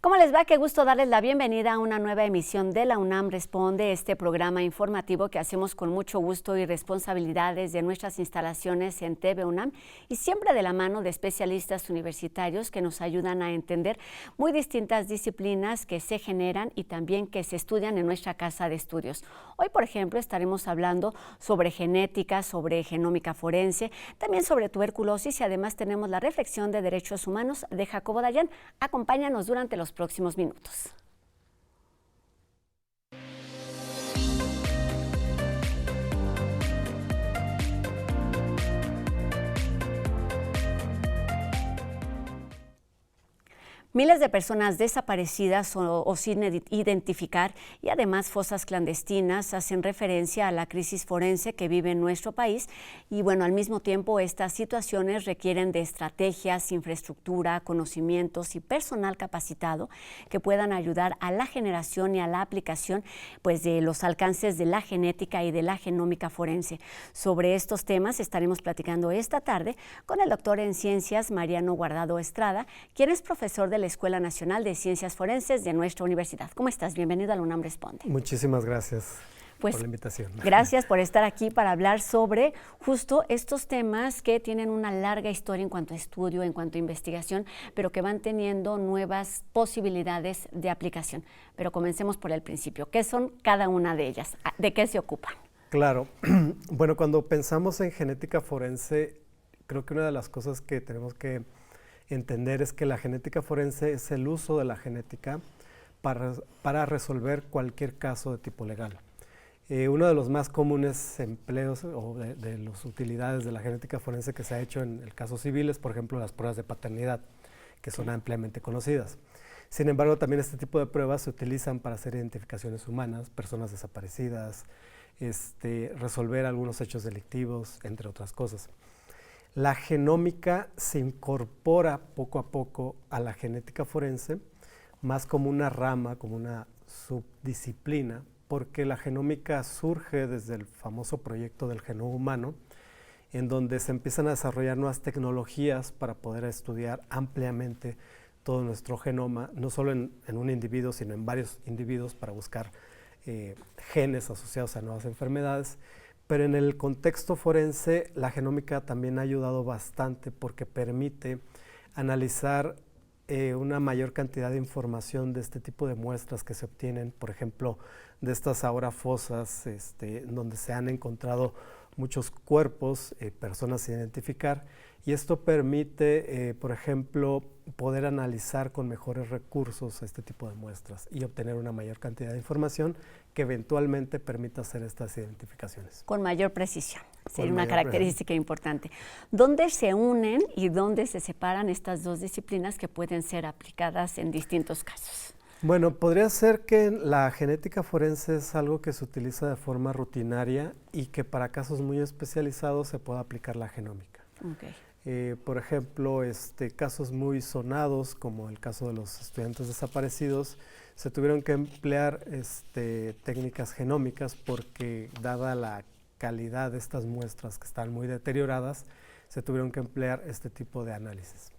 ¿Cómo les va? Qué gusto darles la bienvenida a una nueva emisión de La UNAM Responde, este programa informativo que hacemos con mucho gusto y responsabilidad desde nuestras instalaciones en TV UNAM y siempre de la mano de especialistas universitarios que nos ayudan a entender muy distintas disciplinas que se generan y también que se estudian en nuestra casa de estudios. Hoy, por ejemplo, estaremos hablando sobre genética, sobre genómica forense, también sobre tuberculosis y además tenemos la reflexión de derechos humanos de Jacobo Dayan. Acompáñanos durante los próximos minutos. Miles de personas desaparecidas o sin identificar y además fosas clandestinas hacen referencia a la crisis forense que vive en nuestro país y bueno, al mismo tiempo estas situaciones requieren de estrategias, infraestructura, conocimientos y personal capacitado que puedan ayudar a la generación y a la aplicación pues de los alcances de la genética y de la genómica forense. Sobre estos temas estaremos platicando esta tarde con el doctor en ciencias Mariano Guardado Estrada, quien es profesor de la Escuela Nacional de Ciencias Forenses de nuestra universidad. ¿Cómo estás? Bienvenido a la UNAM Responde. Muchísimas gracias por la invitación. Gracias por estar aquí para hablar sobre justo estos temas que tienen una larga historia en cuanto a estudio, en cuanto a investigación, pero que van teniendo nuevas posibilidades de aplicación. Pero comencemos por el principio. ¿Qué son cada una de ellas? ¿De qué se ocupan? Claro. Bueno, cuando pensamos en genética forense, creo que una de las cosas que tenemos que entender es que la genética forense es el uso de la genética para resolver cualquier caso de tipo legal. Uno de los más comunes empleos o de las utilidades de la genética forense que se ha hecho en el caso civil es, por ejemplo, las pruebas de paternidad, que son ampliamente conocidas. Sin embargo, también este tipo de pruebas se utilizan para hacer identificaciones humanas, personas desaparecidas, resolver algunos hechos delictivos, entre otras cosas. La genómica se incorpora poco a poco a la genética forense, más como una rama, como una subdisciplina, porque la genómica surge desde el famoso proyecto del genoma humano, en donde se empiezan a desarrollar nuevas tecnologías para poder estudiar ampliamente todo nuestro genoma, no solo en un individuo, sino en varios individuos para buscar genes asociados a nuevas enfermedades. Pero en el contexto forense, la genómica también ha ayudado bastante porque permite analizar una mayor cantidad de información de este tipo de muestras que se obtienen, por ejemplo, de estas ahora fosas, donde se han encontrado muchos cuerpos, personas sin identificar, y esto permite, por ejemplo, poder analizar con mejores recursos este tipo de muestras y obtener una mayor cantidad de información que eventualmente permita hacer estas identificaciones. Con mayor precisión, sería una característica importante. ¿Dónde se unen y dónde se separan estas dos disciplinas que pueden ser aplicadas en distintos casos? Bueno, podría ser que la genética forense es algo que se utiliza de forma rutinaria y que para casos muy especializados se pueda aplicar la genómica. Okay. Por ejemplo, casos muy sonados, como el caso de los estudiantes desaparecidos, se tuvieron que emplear técnicas genómicas porque, dada la calidad de estas muestras que están muy deterioradas, se tuvieron que emplear este tipo de análisis.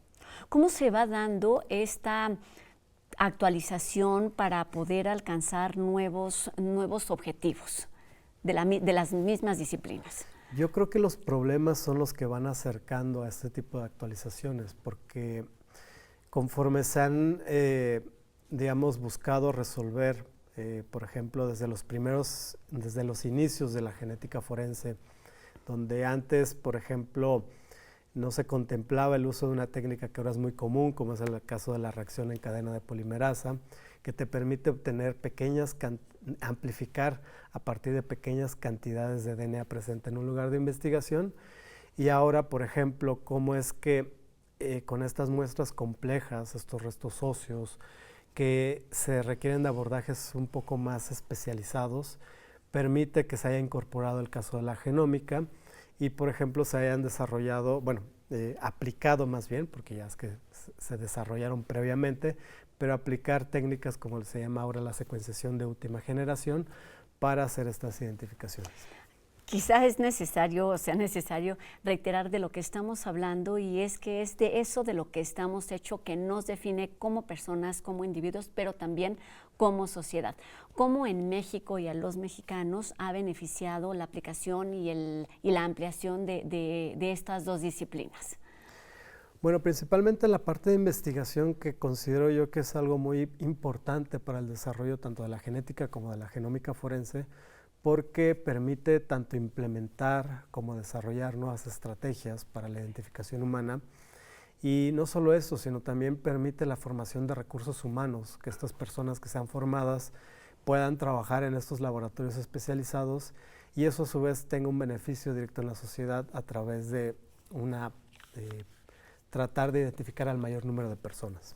¿Cómo se va dando esta actualización para poder alcanzar nuevos objetivos de las mismas disciplinas? Yo creo que los problemas son los que van acercando a este tipo de actualizaciones, porque conforme se han, buscado resolver, por ejemplo, desde los inicios de la genética forense, donde antes, por ejemplo, no se contemplaba el uso de una técnica que ahora es muy común, como es el caso de la reacción en cadena de polimerasa, que te permite obtener amplificar a partir de pequeñas cantidades de DNA presente en un lugar de investigación. Y ahora, por ejemplo, cómo es que con estas muestras complejas, estos restos óseos, que se requieren de abordajes un poco más especializados, permite que se haya incorporado el caso de la genómica y, por ejemplo, se hayan desarrollado, aplicado más bien, porque ya es que se desarrollaron previamente, pero aplicar técnicas como se llama ahora la secuenciación de última generación para hacer estas identificaciones. Quizás es necesario, o sea necesario reiterar de lo que estamos hablando, y es que es de eso de lo que estamos hechos que nos define como personas, como individuos, pero también como sociedad. ¿Cómo en México y a los mexicanos ha beneficiado la aplicación y la ampliación de estas dos disciplinas? Bueno, principalmente en la parte de investigación, que considero yo que es algo muy importante para el desarrollo tanto de la genética como de la genómica forense, porque permite tanto implementar como desarrollar nuevas estrategias para la identificación humana. Y no solo eso, sino también permite la formación de recursos humanos, que estas personas que sean formadas puedan trabajar en estos laboratorios especializados, y eso a su vez tenga un beneficio directo en la sociedad a través de tratar de identificar al mayor número de personas.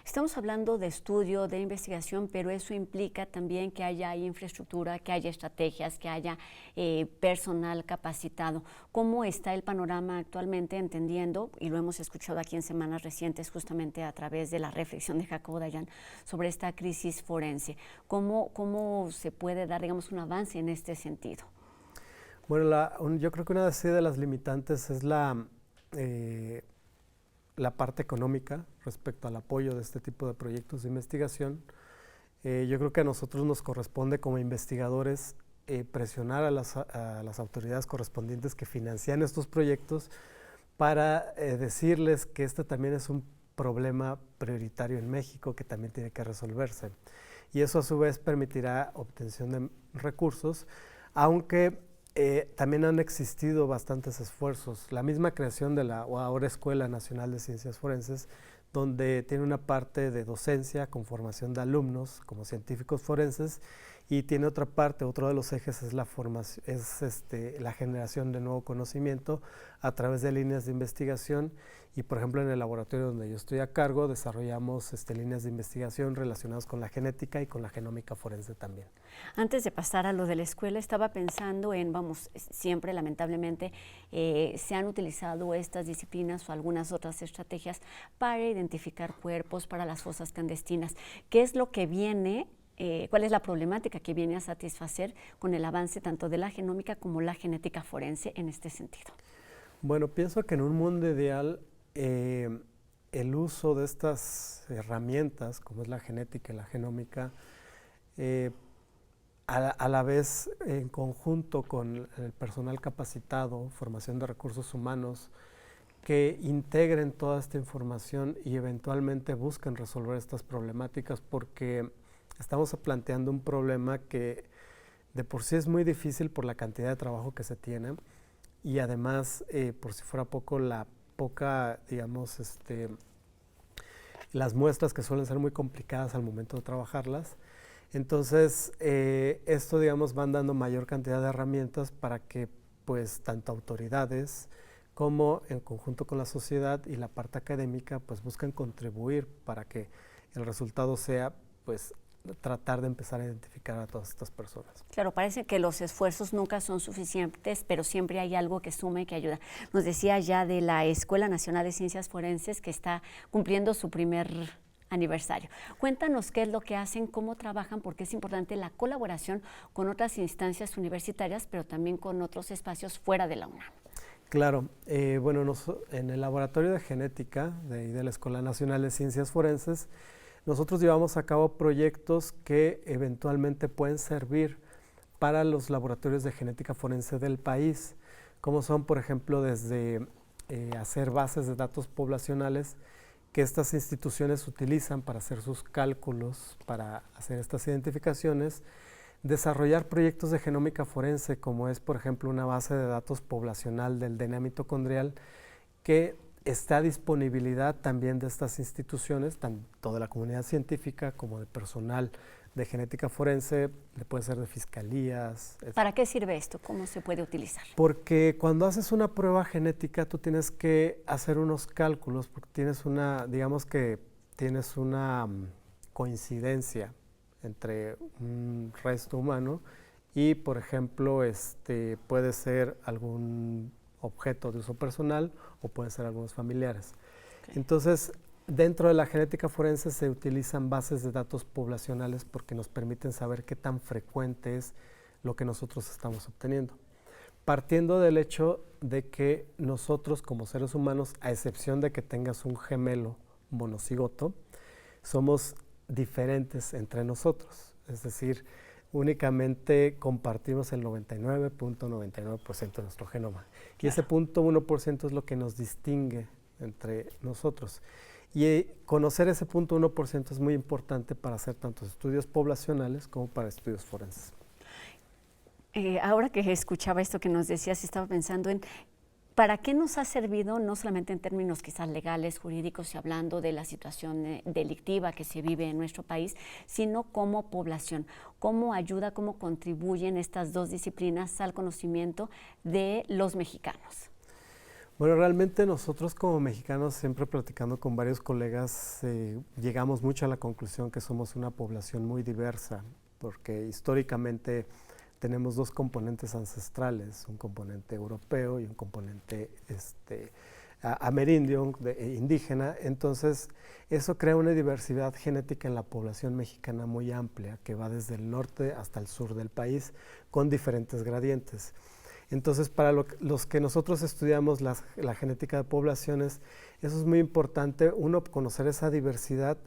Estamos hablando de estudio, de investigación, pero eso implica también que haya infraestructura, que haya estrategias, que haya personal capacitado. ¿Cómo está el panorama actualmente, entendiendo, y lo hemos escuchado aquí en semanas recientes justamente a través de la reflexión de Jacobo Dayan sobre esta crisis forense? ¿Cómo se puede dar, digamos, un avance en este sentido? Bueno, yo creo que una de las limitantes es la parte económica respecto al apoyo de este tipo de proyectos de investigación. Yo creo que a nosotros nos corresponde como investigadores presionar a las autoridades correspondientes que financian estos proyectos para decirles que este también es un problema prioritario en México que también tiene que resolverse. Y eso a su vez permitirá obtención de recursos, aunque también han existido bastantes esfuerzos. La misma creación de la ahora Escuela Nacional de Ciencias Forenses, donde tiene una parte de docencia con formación de alumnos como científicos forenses, y tiene otra parte, otro de los ejes es la generación de nuevo conocimiento a través de líneas de investigación. Y por ejemplo en el laboratorio donde yo estoy a cargo desarrollamos líneas de investigación relacionadas con la genética y con la genómica forense también. Antes de pasar a lo de la escuela, estaba pensando en, siempre lamentablemente se han utilizado estas disciplinas o algunas otras estrategias para identificar cuerpos, para las fosas clandestinas. ¿Qué es lo que viene? ¿Cuál es la problemática que viene a satisfacer con el avance tanto de la genómica como la genética forense en este sentido? Bueno, pienso que en un mundo ideal el uso de estas herramientas, como es la genética y la genómica, a la vez en conjunto con el personal capacitado, formación de recursos humanos, que integren toda esta información y eventualmente busquen resolver estas problemáticas, porque estamos planteando un problema que de por sí es muy difícil por la cantidad de trabajo que se tiene, y además, por si fuera poco, digamos, las muestras que suelen ser muy complicadas al momento de trabajarlas. Entonces, esto, digamos, van dando mayor cantidad de herramientas para que, pues, tanto autoridades como en conjunto con la sociedad y la parte académica, pues, buscan contribuir para que el resultado sea, pues, tratar de empezar a identificar a todas estas personas. Claro, parece que los esfuerzos nunca son suficientes, pero siempre hay algo que suma y que ayuda. Nos decía ya de la Escuela Nacional de Ciencias Forenses, que está cumpliendo su primer aniversario. Cuéntanos qué es lo que hacen, cómo trabajan, porque es importante la colaboración con otras instancias universitarias, pero también con otros espacios fuera de la UNAM. Claro, bueno, en el Laboratorio de Genética de la Escuela Nacional de Ciencias Forenses, nosotros llevamos a cabo proyectos que eventualmente pueden servir para los laboratorios de genética forense del país, como son, por ejemplo, desde hacer bases de datos poblacionales que estas instituciones utilizan para hacer sus cálculos, para hacer estas identificaciones, desarrollar proyectos de genómica forense, como es, por ejemplo, una base de datos poblacional del DNA mitocondrial, que está a disponibilidad también de estas instituciones, tanto de la comunidad científica como de personal de genética forense, puede ser de fiscalías. ¿Para qué sirve esto? ¿Cómo se puede utilizar? Porque cuando haces una prueba genética, tú tienes que hacer unos cálculos, porque digamos que tienes una coincidencia entre un resto humano y, por ejemplo, puede ser algún objeto de uso personal o pueden ser algunos familiares. Okay. Entonces, dentro de la genética forense se utilizan bases de datos poblacionales porque nos permiten saber qué tan frecuente es lo que nosotros estamos obteniendo. partiendo del hecho de que nosotros como seres humanos, a excepción de que tengas un gemelo monocigoto, somos diferentes entre nosotros. Es decir, únicamente compartimos el 99.99% de nuestro genoma. Y ese 0.1% es lo que nos distingue entre nosotros. Y conocer ese 0.1% es muy importante para hacer tantos estudios poblacionales como para estudios forenses. Ahora que escuchaba esto que nos decías, estaba pensando en ¿para qué nos ha servido, no solamente en términos quizás legales, jurídicos y hablando de la situación delictiva que se vive en nuestro país, sino como población? ¿Cómo ayuda, cómo contribuyen estas dos disciplinas al conocimiento de los mexicanos? Bueno, realmente nosotros como mexicanos, siempre platicando con varios colegas, llegamos mucho a la conclusión que somos una población muy diversa, porque históricamente tenemos dos componentes ancestrales, un componente europeo y un componente amerindio, indígena. Entonces, eso crea una diversidad genética en la población mexicana muy amplia, que va desde el norte hasta el sur del país, con diferentes gradientes. Entonces, para los que nosotros estudiamos la genética de poblaciones, eso es muy importante, uno, conocer esa diversidad,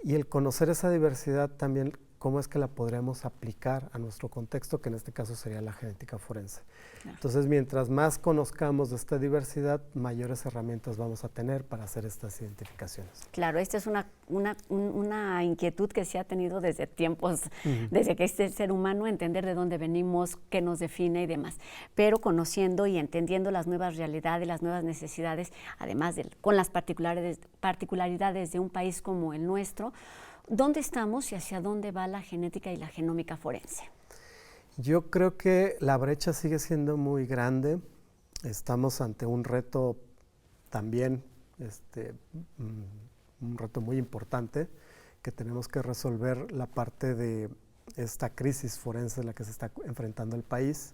y el conocer esa diversidad también cómo es que la podremos aplicar a nuestro contexto, que en este caso sería la genética forense. Claro. Entonces, mientras más conozcamos de esta diversidad, mayores herramientas vamos a tener para hacer estas identificaciones. Claro, esta es una inquietud que se ha tenido desde tiempos, desde que es el ser humano, entender de dónde venimos, qué nos define y demás. Pero conociendo y entendiendo las nuevas realidades, las nuevas necesidades, además con las particularidades de un país como el nuestro, ¿dónde estamos y hacia dónde va la genética y la genómica forense? Yo creo que la brecha sigue siendo muy grande. Estamos ante un reto también, un reto muy importante, que tenemos que resolver la parte de esta crisis forense en la que se está enfrentando el país.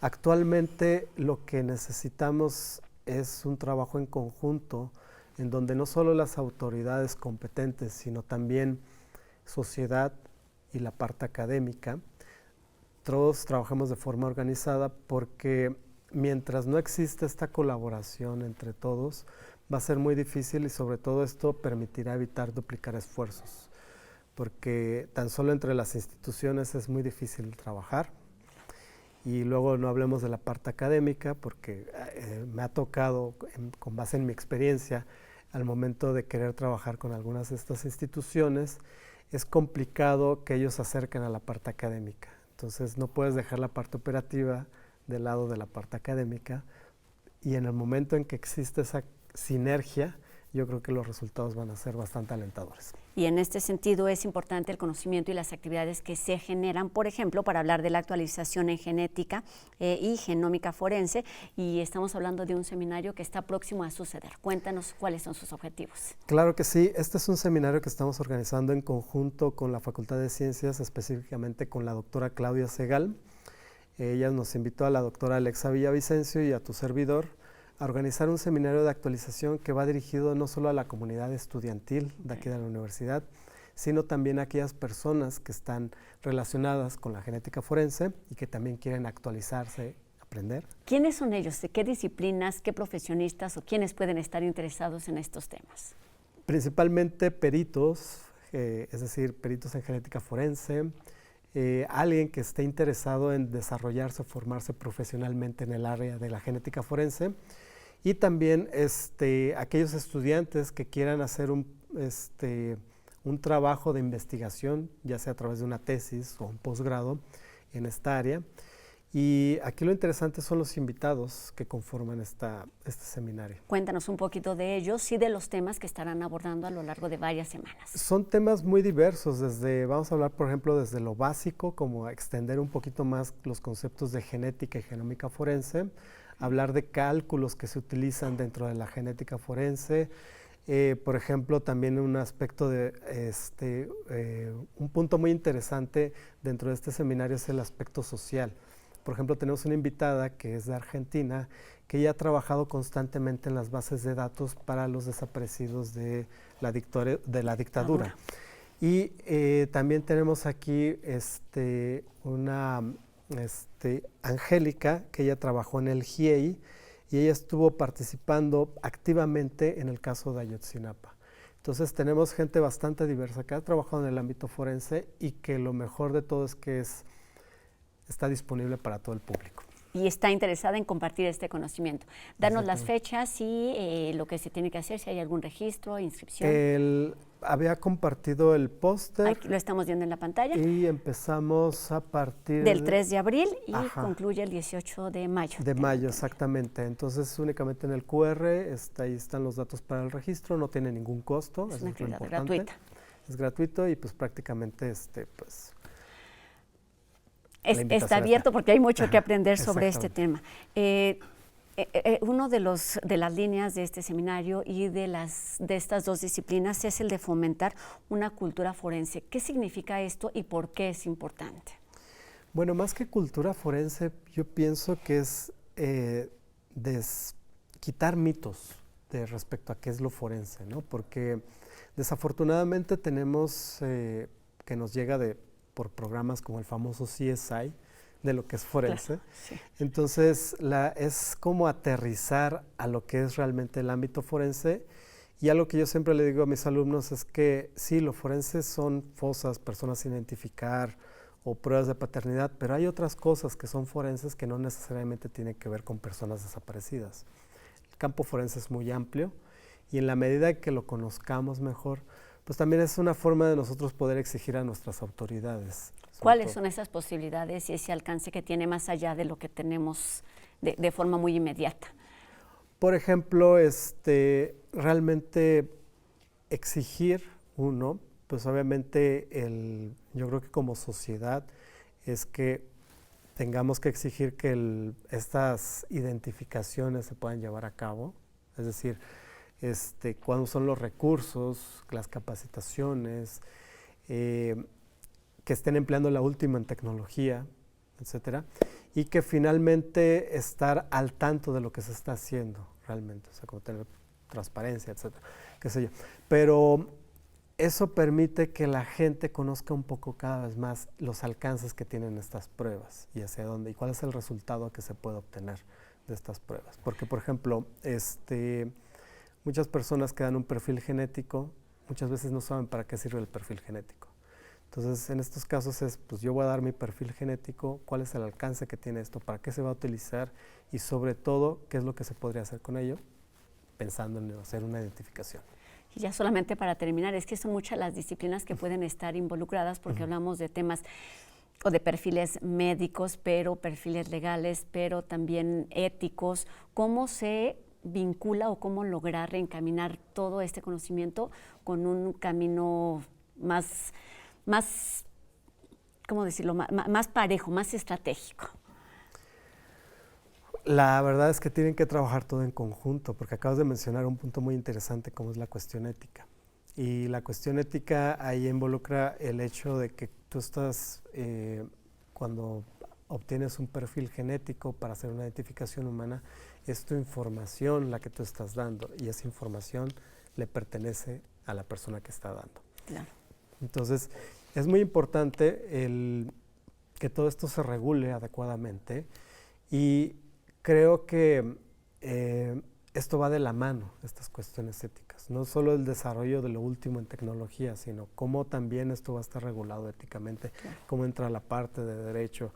Actualmente lo que necesitamos es un trabajo en conjunto en donde no solo las autoridades competentes, sino también sociedad y la parte académica, todos trabajamos de forma organizada, porque mientras no existe esta colaboración entre todos, va a ser muy difícil, y sobre todo esto permitirá evitar duplicar esfuerzos, porque tan solo entre las instituciones es muy difícil trabajar. Y luego no hablemos de la parte académica, porque me ha tocado, con base en mi experiencia, al momento de querer trabajar con algunas de estas instituciones, es complicado que ellos se acerquen a la parte académica. Entonces no puedes dejar la parte operativa del lado de la parte académica, y en el momento en que existe esa sinergia, yo creo que los resultados van a ser bastante alentadores. Y en este sentido es importante el conocimiento y las actividades que se generan, por ejemplo, para hablar de la actualización en genética y genómica forense, y estamos hablando de un seminario que está próximo a suceder. Cuéntanos cuáles son sus objetivos. Claro que sí, este es un seminario que estamos organizando en conjunto con la Facultad de Ciencias, específicamente con la doctora Claudia Segal. Ella nos invitó a la doctora Alexa Villavicencio y a tu servidor a organizar un seminario de actualización que va dirigido no solo a la comunidad estudiantil de aquí de la universidad, sino también a aquellas personas que están relacionadas con la genética forense y que también quieren actualizarse, aprender. ¿Quiénes son ellos? ¿De qué disciplinas, qué profesionistas o quiénes pueden estar interesados en estos temas? Principalmente peritos, es decir, peritos en genética forense, alguien que esté interesado en desarrollarse o formarse profesionalmente en el área de la genética forense, y también aquellos estudiantes que quieran hacer un trabajo de investigación, ya sea a través de una tesis o un posgrado en esta área. Y aquí lo interesante son los invitados que conforman este seminario. Cuéntanos un poquito de ellos y de los temas que estarán abordando a lo largo de varias semanas. Son temas muy diversos, vamos a hablar, por ejemplo, desde lo básico, como extender un poquito más los conceptos de genética y genómica forense, hablar de cálculos que se utilizan dentro de la genética forense, por ejemplo, también un aspecto un punto muy interesante dentro de este seminario es el aspecto social. Por ejemplo, tenemos una invitada que es de Argentina, que ya ha trabajado constantemente en las bases de datos para los desaparecidos de la dictadura. Y también tenemos aquí una Angélica, que ella trabajó en el GIEI y ella estuvo participando activamente en el caso de Ayotzinapa. Entonces tenemos gente bastante diversa que ha trabajado en el ámbito forense y que lo mejor de todo es que está disponible para todo el público. Y está interesada en compartir este conocimiento. Danos las fechas y lo que se tiene que hacer, si hay algún registro, inscripción. Había compartido el póster. Aquí lo estamos viendo en la pantalla. Y empezamos a partir del 3 de abril y Ajá. concluye el 18 de mayo. De mayo, exactamente. Entonces, únicamente en el QR, ahí están los datos para el registro, no tiene ningún costo. Es una actividad importante. gratuita. Es gratuito y pues prácticamente pues... Está abierto porque hay mucho que aprender sobre este tema. Uno de las líneas de este seminario y de estas dos disciplinas es el de fomentar una cultura forense. ¿Qué significa esto y por qué es importante? Bueno, más que cultura forense, yo pienso que es quitar mitos respecto a qué es lo forense, ¿no? Porque desafortunadamente tenemos que nos llega por programas como el famoso CSI, de lo que es forense. Claro, sí. Entonces, es como aterrizar a lo que es realmente el ámbito forense. Y algo que yo siempre le digo a mis alumnos es que sí, lo forense son fosas, personas sin identificar o pruebas de paternidad, pero hay otras cosas que son forenses que no necesariamente tienen que ver con personas desaparecidas. El campo forense es muy amplio y en la medida que lo conozcamos mejor, pues también es una forma de nosotros poder exigir a nuestras autoridades. ¿Cuáles son esas posibilidades y ese alcance que tiene más allá de lo que tenemos de forma muy inmediata? Por ejemplo, realmente exigir pues obviamente yo creo que como sociedad es que tengamos que exigir que estas identificaciones se puedan llevar a cabo, es decir, cuáles son los recursos, las capacitaciones, que estén empleando la última en tecnología, etcétera, y que finalmente estar al tanto de lo que se está haciendo realmente, o sea, como tener transparencia, etcétera, qué sé yo. Pero eso permite que la gente conozca un poco cada vez más los alcances que tienen estas pruebas y hacia dónde, y cuál es el resultado que se puede obtener de estas pruebas. Porque, por ejemplo, muchas personas que dan un perfil genético, muchas veces no saben para qué sirve el perfil genético. Entonces, en estos casos pues yo voy a dar mi perfil genético, cuál es el alcance que tiene esto, para qué se va a utilizar y sobre todo, qué es lo que se podría hacer con ello, pensando en hacer una identificación. Y ya solamente para terminar, es que son muchas las disciplinas que pueden estar involucradas porque hablamos de temas o de perfiles médicos, pero perfiles legales, pero también éticos. ¿Cómo se vincula o cómo lograr reencaminar todo este conocimiento con un camino más ¿cómo decirlo?, más parejo, más estratégico? La verdad es que tienen que trabajar todo en conjunto, porque acabas de mencionar un punto muy interesante como es la cuestión ética. Y la cuestión ética ahí involucra el hecho de que tú estás, cuando obtienes un perfil genético para hacer una identificación humana, es tu información la que tú estás dando y esa información le pertenece a la persona que está dando. Claro. Entonces, es muy importante que todo esto se regule adecuadamente y creo que esto va de la mano, estas cuestiones éticas. No solo el desarrollo de lo último en tecnología, sino cómo también esto va a estar regulado éticamente, claro, cómo entra la parte de derecho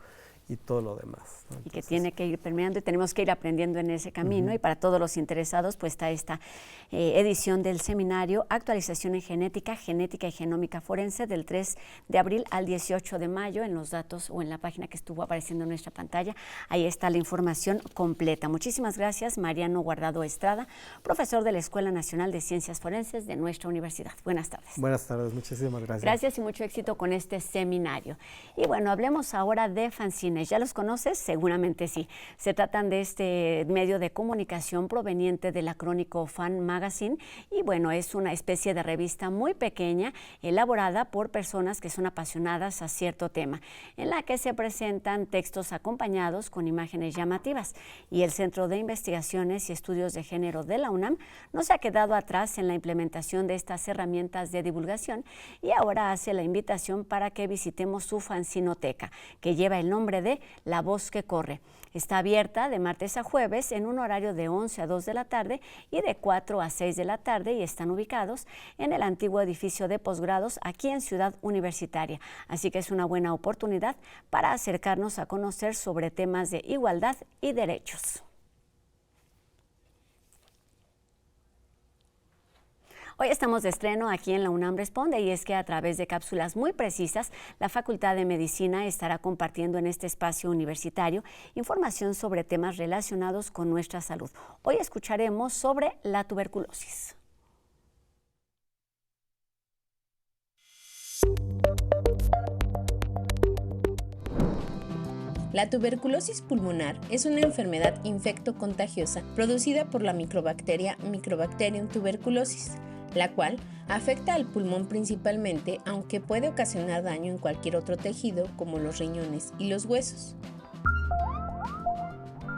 y todo lo demás, ¿no? Y que tiene que ir permeando y tenemos que ir aprendiendo en ese camino. Y para todos los interesados, pues está esta edición del seminario Actualización en Genética, Genética y Genómica Forense del 3 de abril al 18 de mayo en los datos o en la página que estuvo apareciendo en nuestra pantalla. Ahí está la información completa. Muchísimas gracias, Mariano Guardado Estrada, profesor de la Escuela Nacional de Ciencias Forenses de nuestra universidad. Buenas tardes. Buenas tardes, muchísimas gracias. Gracias y mucho éxito con este seminario. Y bueno, hablemos ahora de fanzines. ¿Ya los conoces? Seguramente sí. Se tratan de este medio de comunicación proveniente de la Crónico Fan Magazine y bueno, es una especie de revista muy pequeña elaborada por personas que son apasionadas a cierto tema, en la que se presentan textos acompañados con imágenes llamativas. Y el Centro de Investigaciones y Estudios de Género de la UNAM no se ha quedado atrás en la implementación de estas herramientas de divulgación y ahora hace la invitación para que visitemos su fanzinoteca, que lleva el nombre de de La Voz que Corre. Está abierta de martes a jueves en un horario de 11 a 2 de la tarde y de 4 a 6 de la tarde, y están ubicados en el antiguo edificio de posgrados aquí en Ciudad Universitaria. Así que es una buena oportunidad para acercarnos a conocer sobre temas de igualdad y derechos. Hoy estamos de estreno aquí en la UNAM Responde, y es que a través de cápsulas muy precisas, la Facultad de Medicina estará compartiendo en este espacio universitario información sobre temas relacionados con nuestra salud. Hoy escucharemos sobre la tuberculosis. La tuberculosis pulmonar es una enfermedad infectocontagiosa producida por la microbacteria Mycobacterium tuberculosis, la cual afecta al pulmón principalmente, aunque puede ocasionar daño en cualquier otro tejido como los riñones y los huesos.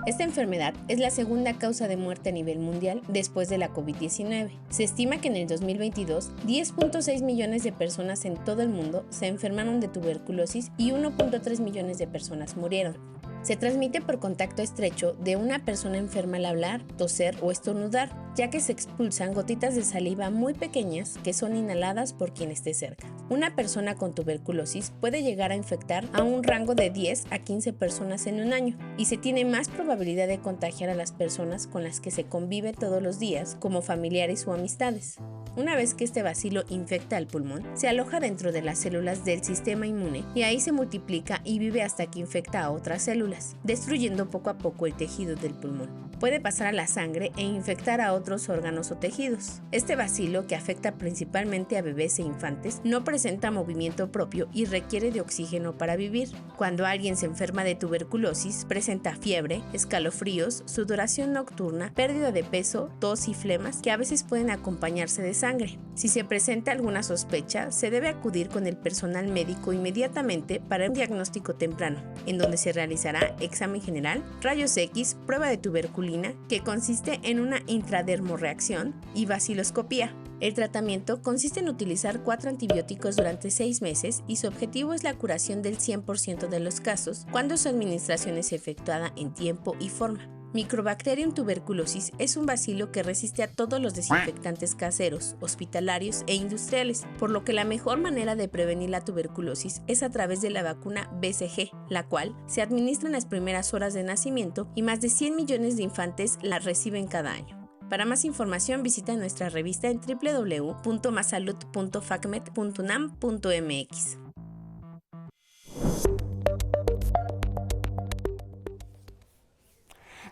Esta enfermedad es la segunda causa de muerte a nivel mundial después de la COVID-19. Se estima que en el 2022, 10.6 millones de personas en todo el mundo se enfermaron de tuberculosis y 1.3 millones de personas murieron. Se transmite por contacto estrecho de una persona enferma al hablar, toser o estornudar, ya que se expulsan gotitas de saliva muy pequeñas que son inhaladas por quien esté cerca. Una persona con tuberculosis puede llegar a infectar a un rango de 10 a 15 personas en un año, y se tiene más probabilidad de contagiar a las personas con las que se convive todos los días, como familiares o amistades. Una vez que este bacilo infecta al pulmón, se aloja dentro de las células del sistema inmune y ahí se multiplica y vive hasta que infecta a otras células, destruyendo poco a poco el tejido del pulmón. Puede pasar a la sangre e infectar a otros órganos o tejidos. Este bacilo, que afecta principalmente a bebés e infantes, no presenta movimiento propio y requiere de oxígeno para vivir. Cuando alguien se enferma de tuberculosis, presenta fiebre, escalofríos, sudoración nocturna, pérdida de peso, tos y flemas que a veces pueden acompañarse de sangre. Si se presenta alguna sospecha, se debe acudir con el personal médico inmediatamente para un diagnóstico temprano, en donde se realizará examen general, rayos X, prueba de tuberculina, que consiste en una intradermorreacción, y vaciloscopía. El tratamiento consiste en utilizar 4 antibióticos durante 6 meses, y su objetivo es la curación del 100% de los casos cuando su administración es efectuada en tiempo y forma. Mycobacterium tuberculosis es un bacilo que resiste a todos los desinfectantes caseros, hospitalarios e industriales, por lo que la mejor manera de prevenir la tuberculosis es a través de la vacuna BCG, la cual se administra en las primeras horas de nacimiento, y más de 100 millones de infantes la reciben cada año. Para más información, visita nuestra revista en www.masalud.facmed.unam.mx.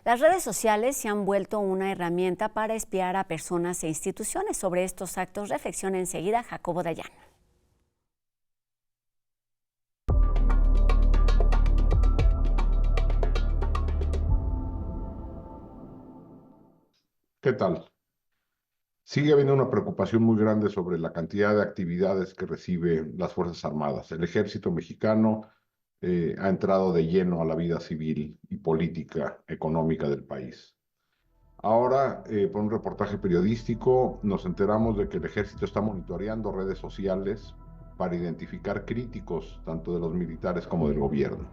Las redes sociales se han vuelto una herramienta para espiar a personas e instituciones. Sobre estos actos reflexiona enseguida Jacobo Dayan. ¿Qué tal? Sigue habiendo una preocupación muy grande sobre la cantidad de actividades que reciben las Fuerzas Armadas. El Ejército Mexicano ha entrado de lleno a la vida civil y política económica del país. Ahora, por un reportaje periodístico, nos enteramos de que el Ejército está monitoreando redes sociales para identificar críticos tanto de los militares como del gobierno.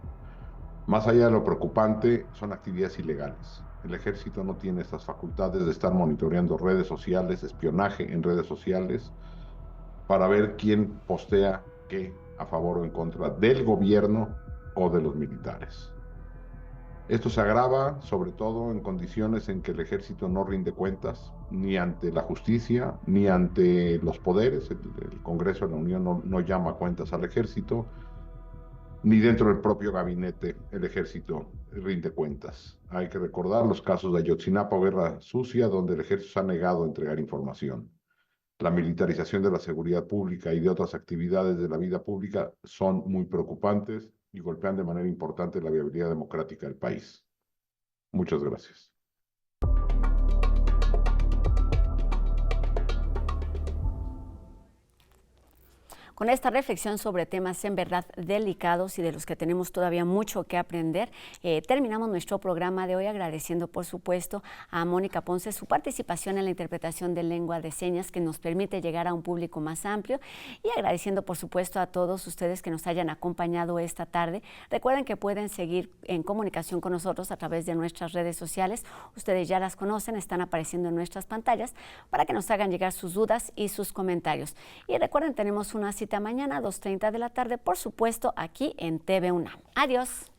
Más allá de lo preocupante, son actividades ilegales. El Ejército no tiene estas facultades de estar monitoreando redes sociales, espionaje en redes sociales, para ver quién postea qué a favor o en contra del gobierno o de los militares. Esto se agrava sobre todo en condiciones en que el Ejército no rinde cuentas ni ante la justicia ni ante los poderes. El Congreso de la Unión no llama cuentas al Ejército, ni dentro del propio gabinete el Ejército rinde cuentas. Hay que recordar los casos de Ayotzinapa o Guerra Sucia, donde el Ejército se ha negado a entregar información. La militarización de la seguridad pública y de otras actividades de la vida pública son muy preocupantes y golpean de manera importante la viabilidad democrática del país. Muchas gracias. Con esta reflexión sobre temas en verdad delicados y de los que tenemos todavía mucho que aprender, terminamos nuestro programa de hoy agradeciendo, por supuesto, a Mónica Ponce su participación en la interpretación de lengua de señas que nos permite llegar a un público más amplio y agradeciendo, por supuesto, a todos ustedes que nos hayan acompañado esta tarde. Recuerden que pueden seguir en comunicación con nosotros a través de nuestras redes sociales. Ustedes ya las conocen, están apareciendo en nuestras pantallas para que nos hagan llegar sus dudas y sus comentarios. Y recuerden, tenemos una cita mañana a 2:30 de la tarde, por supuesto, aquí en TV UNAM. Adiós.